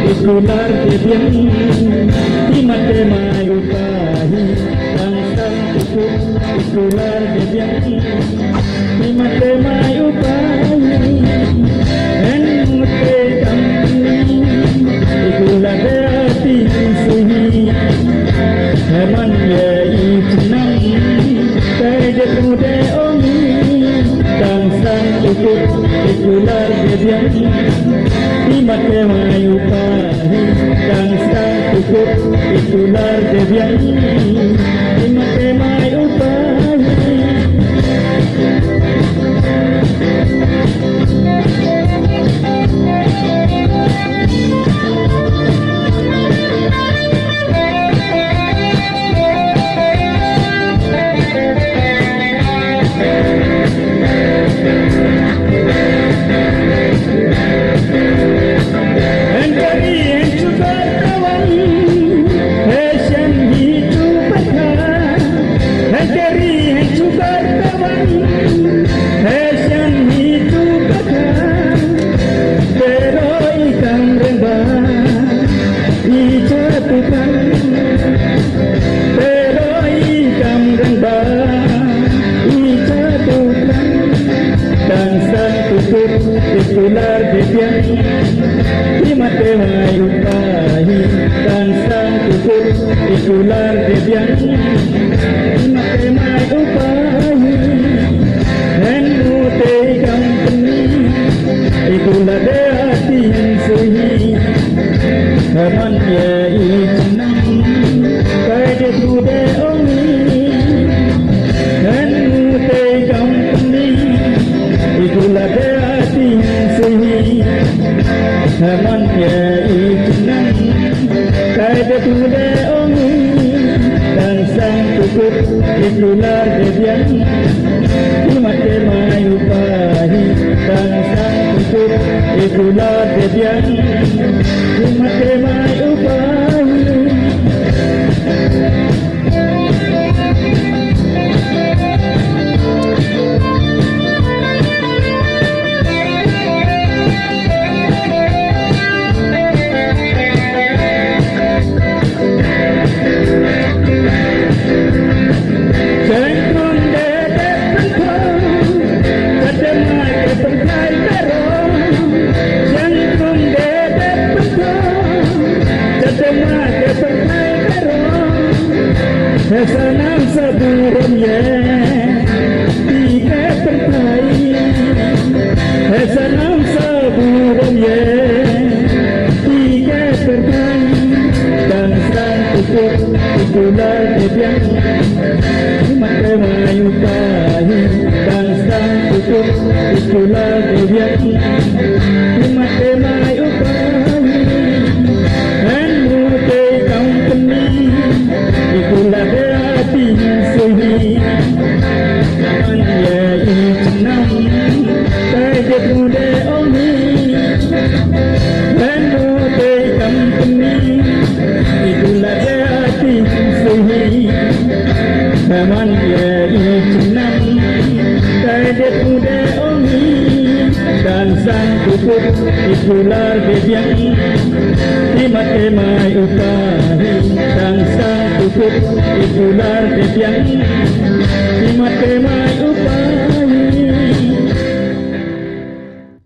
Ikular kebiang di mata mayu pahi langsang tutup ikular kebiang di mata mayu pahi dan mute kampuni ikular hati suhi heman ya icinam kaya muda omi langsang tutup ikular kebiang di mata mayu pahi langsang tutup ikular kebiang di mata mayu pahi. Ikular kebiang di mata mayu pahi langsang tutup ikular kebiang di mata mayu pahi dan mute kampuni ikular hati suhi heman ya icinam kaya muda omi dan mute kampuni ikular suhi heman ya icinam kaya muda omi langsang tutup ikular kebiang di mata mayu pahi langsang tutup ikular kebiang di mata mayu pahi. Sanam seburungnya tiga terkai sanam seburungnya tiga terkai dan sang tutup ikular kebiang di mata mayu pahi dan sang tutup ikular kebiang di mata mayu pahi dan mute kampuni ikular suhi heman ya icinam kaya muda omi dan mute kampuni ikular hati suhi heman ya icinam kaya muda omi dan sang tutup ikular kebiang di mata mayu pahi dan sang tutup ikular kebiang di mata mayu pahi.